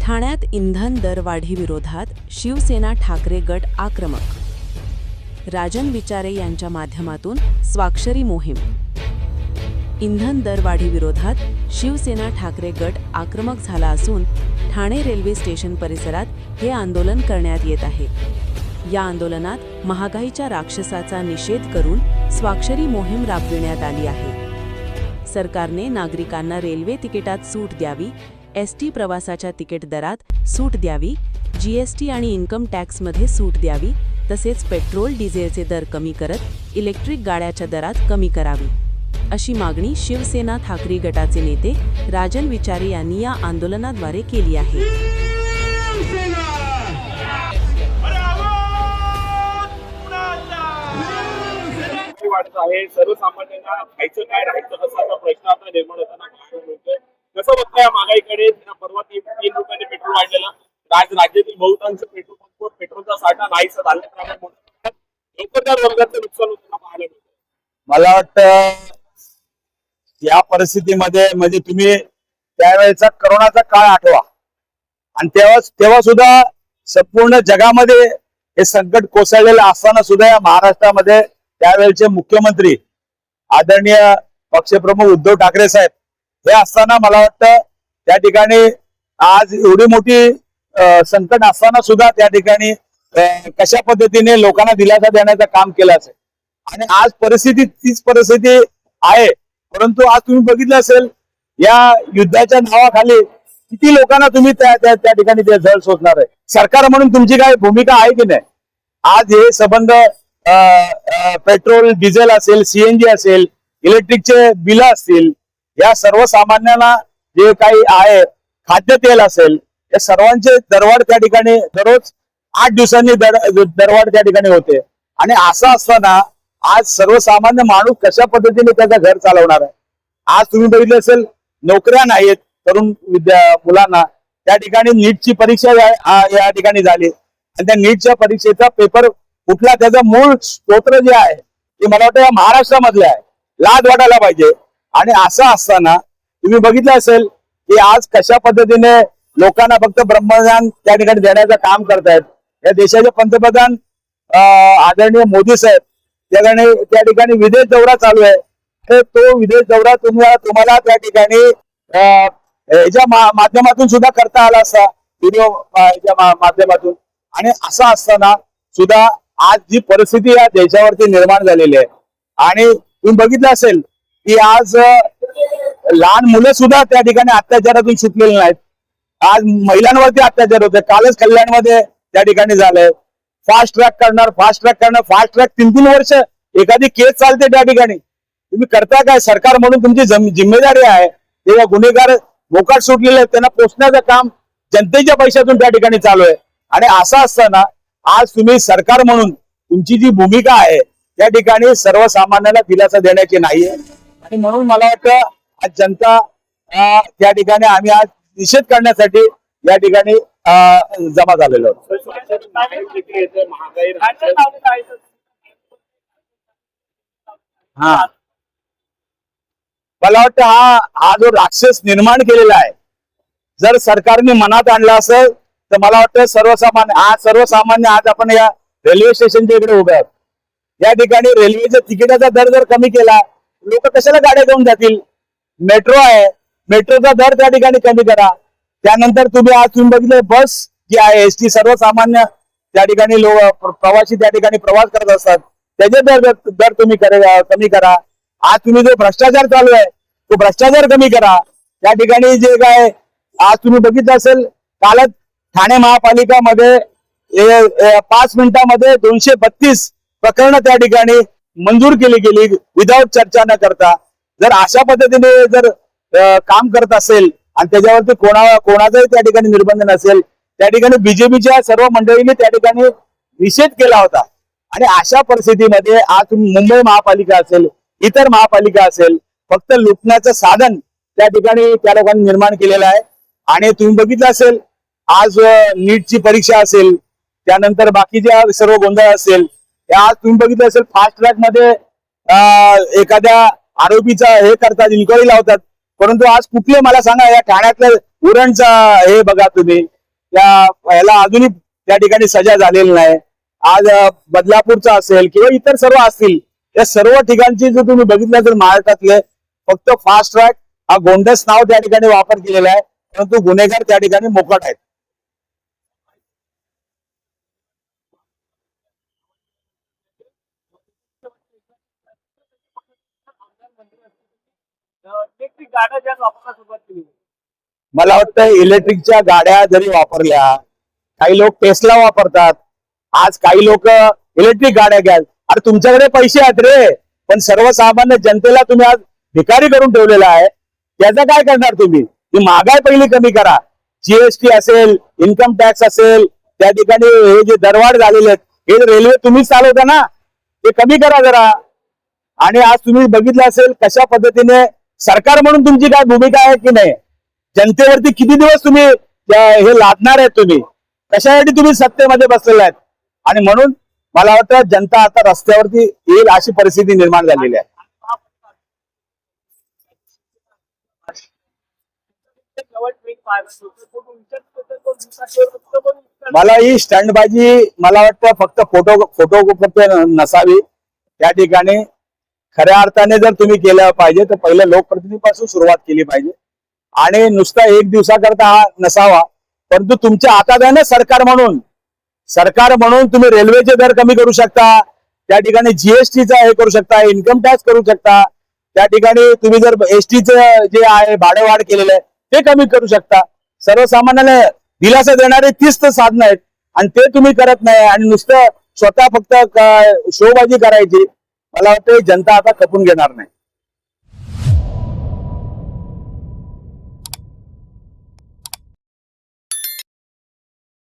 ठाण्यात इंधन दरवाढी विरोधात शिवसेना ठाकरे गट आक्रमक. राजन विचारे यांच्या माध्यमातून स्वाक्षरी मोहीम. इंधन दरवाढी विरोधात शिवसेना ठाकरे गट आक्रमक झाला असून ठाणे रेल्वे स्टेशन परिसरात हे आंदोलन करण्यात येत आहे. या आंदोलनात महागाईच्या राक्षसाचा निषेध करून स्वाक्षरी मोहीम राबविण्यात आली आहे. सरकारने नागरिकांना रेल्वे तिकिटात सूट द्यावी, एसटी प्रवासाच्या तिकीट दरात सूट द्यावी, जीएसटी आणि इन्कम टॅक्समध्ये सूट द्यावी, तसेच पेट्रोल डिझेलचे दर कमी करत इलेक्ट्रिक गाड्याच्या दरात कमी करावी, अशी मागणी शिवसेना ठाकरे गटाचे नेते राजन विचारे यांनी या आंदोलनाद्वारे केली आहे. सर्वसामान्यांना खायचं काय राहायचं असा प्रश्न आता निर्माण होताना कसं बघताय महागाईकडे? परवा 3 रुपयाने पेट्रोल वाढलेलं, आज राज्यातील बहुतांश पेट्रोल पंपवर पेट्रोलचा साठा नाहीसा झाल्याप्रमाणे नोकरदार वर्गाचं नुकसान होताना पाहायला मिळतं. मला वाटतं या परिस्थितीमध्ये म्हणजे तुम्ही त्यावेळेचा करोनाचा काळ आठवा आणि तेव्हा सुद्धा संपूर्ण जगामध्ये हे संकट कोसळलेलं असताना सुद्धा या महाराष्ट्रामध्ये त्यावेळेचे मुख्यमंत्री आदरणीय पक्षप्रमुख उद्धव ठाकरे साहेब हे असताना मला वाटतं त्या ठिकाणी आज एवढी मोठी संकट असताना सुद्धा त्या ठिकाणी कशा पद्धतीने लोकांना दिलासा देण्याचं काम केलं असेल. आणि आज परिस्थिती तीच परिस्थिती आहे. परंतु आज तुम्ही बघितलं असेल या युद्धाच्या नावाखाली किती लोकांना तुम्ही त्या ठिकाणी ते जळ सोसणार आहे. सरकार म्हणून तुमची काय भूमिका आहे की नाही? आज हे संबंध पेट्रोल डिझेल असेल, सीएनजी असेल, इलेक्ट्रिकचे बिल असतील, या सर्वसामान्यांना जे काही आहे खाद्यतेल असेल, या सर्वांचे दरवाढ त्या ठिकाणी दररोज 8 दिवसांनी दरवाढ त्या ठिकाणी होते. आणि असं असताना आज सर्वसामान्य माणूस कशा पद्धतीने त्याचं घर चालवणार आहे? आज तुम्ही बघितलं असेल नोकऱ्या नाहीत तरुण मुलांना. त्या ठिकाणी नीटची परीक्षा या ठिकाणी झाली आणि त्या नीटच्या परीक्षेचा पेपर कुठला, त्याचं मूळ स्तोत्र जे आहे ते मला वाटतं या महाराष्ट्रामधले आहे. लाज वाटायला पाहिजे. आणि असं असताना तुम्ही बघितलं असेल की आज कशा पद्धतीने लोकांना फक्त ब्रह्मज्ञान त्या ठिकाणी देण्याचं काम करतायत. या देशाचे पंतप्रधान आदरणीय मोदी साहेब त्या ठिकाणी विदेश दौरा चालू आहे. तर तो विदेश दौरा तुम्हाला त्या ठिकाणी याच्या माध्यमातून सुद्धा करता आला असता, व्हिडिओ माध्यमातून. आणि असं असताना सुद्धा आज जी परिस्थिती या देशावरती निर्माण झालेली आहे आणि तुम्ही बघितलं असेल की आज लहान मुलं सुद्धा त्या ठिकाणी अत्याचारातून सुटलेली नाहीत. आज महिलांवरती अत्याचार होते. कालच कल्याणमध्ये त्या ठिकाणी झालंय. फास्ट ट्रॅक करणार. फास्ट ट्रॅक 3 वर्ष एखादी केस चालते त्या ठिकाणी. तुम्ही करता काय? सरकार म्हणून तुमची जिम्मेदारी आहे. तेव्हा गुन्हेगार मोकाट सुटलेले आहेत, त्यांना पोचण्याचं काम जनतेच्या पैशातून त्या ठिकाणी चालू आहे. आणि असं असताना आज तुम्ही सरकार म्हणून तुमची जी भूमिका आहे त्या ठिकाणी सर्वसामान्यांना दिलासा देण्याची नाहीये. आणि म्हणून मला वाटतं आज जनता त्या ठिकाणी आम्ही आज निषेध करण्यासाठी या ठिकाणी जमा झालेलो आहोत. हा, मला वाटतं हा जो राक्षस निर्माण केलेला आहे जर सरकारने मनात आणला असेल तर मला वाटतं सर्वसामान्य आज आपण या रेल्वे स्टेशनच्या इकडे उभे आहोत. या ठिकाणी रेल्वेच्या तिकिटाचा दर जर कमी केला, लोक कशाला गाड्या घेऊन जातील? मेट्रो आहे, मेट्रोचा दर त्या ठिकाणी कमी करा. त्यानंतर तुम्ही बघितलं बस जी आहे एसटी, सर्वसामान्य त्या ठिकाणी प्रवासी त्या ठिकाणी प्रवास करत असतात, त्याचे दर तुम्ही कमी करा. आज तुम्ही जो भ्रष्टाचार चालू आहे तो भ्रष्टाचार कमी करा. त्या ठिकाणी जे काय आज तुम्ही बघितलं असेल कालच ठाणे महापालिकामध्ये 5 मिनिटांमध्ये 232 प्रकरणं त्या ठिकाणी मंजूर केली गेली विदाऊट चर्चा न करता. जर अशा पद्धतीने जर काम करत असेल आणि त्याच्यावरती कोणाचाही त्या ठिकाणी निर्बंध नसेल, त्या ठिकाणी बीजेपीच्या सर्व मंडळींनी त्या ठिकाणी निषेध केला होता. आणि अशा परिस्थितीमध्ये आज मुंबई महापालिका असेल, इतर महापालिका असेल, फक्त लुटण्याचं साधन त्या ठिकाणी त्या लोकांनी निर्माण केलेलं आहे. आणि तुम्ही बघितलं असेल आज नीटची परीक्षा असेल, त्यानंतर बाकीच्या सर्व गोंधळ असेल, आज तुम्ही बघितलं असेल फास्ट ट्रॅक मध्ये एखाद्या आरोपीचा हे करतात, इन्क्वायरी लावतात. परंतु आज कुठले मला सांगा या ठाण्यातलं उरणचा हे बघा तुम्ही, याला अजूनही त्या ठिकाणी सजा झालेली नाही. आज बदलापूरचा असेल किंवा इतर सर्व असतील, या सर्व ठिकाणची जर तुम्ही बघितलं तर महाराष्ट्रातले फक्त फास्ट ट्रॅक हा गोंडस नाव त्या ठिकाणी वापर केलेला आहे, परंतु गुन्हेगार त्या ठिकाणी मोकाट आहेत. इलेक्ट्रिक गाड्या ज्या वापरायला सुरुवात केली. मला वाटतं इलेक्ट्रिकच्या गाड्या जरी वापरल्या, काही लोक टेस्ला वापरतात, आज काही लोक इलेक्ट्रिक गाड्या घ्याल. अरे तुमच्याकडे पैसे आहेत रे, पण सर्वसामान्य जनतेला तुम्ही आज भिकारी करून ठेवलेला आहे. त्याचं काय करणार तुम्ही? ती महागाई पहिली कमी करा. जीएसटी असेल, इन्कम टॅक्स असेल, त्या ठिकाणी हे जे दरवाढ झालेले आहेत, हे रेल्वे तुम्हीच चालवता ना, ते कमी करा जरा. आणि आज तुम्ही बघितलं असेल कशा पद्धतीने सरकार म्हणून तुमची काय भूमिका आहे की नाही. जनतेवरती किती दिवस तुम्ही हे लादणार आहेत, तुम्ही कशासाठी तुम्ही सत्तेमध्ये बसलेले आहेत. आणि म्हणून मला वाटतं जनता आता रस्त्यावरती येईल अशी परिस्थिती निर्माण झालेली आहे. मला ही स्टंटबाजी मला वाटतं फक्त फोटो नसावी. त्या ठिकाणी खऱ्या अर्थाने जर तुम्ही केलं पाहिजे तर पहिलं लोकप्रतिनिधीपासून सुरुवात केली पाहिजे आणि नुसता एक दिवसाकरता हा नसावा. परंतु तुमच्या हातात आहे ना सरकार म्हणून तुम्ही रेल्वेचे दर कमी करू शकता, त्या ठिकाणी जीएसटीचा हे करू शकता, इन्कम टॅक्स करू शकता, त्या ठिकाणी तुम्ही जर एसटीचं जे आहे भाडेवाढ केलेलं आहे ते कमी करू शकता. सर्वसामान्याला दिलासा देणारे तीच तर साधनं आहेत आणि ते तुम्ही करत नाही आणि नुसतं स्वतः फक्त शोबाजी करायची. मला वाटतं जनता आता खपून घेणार नाही.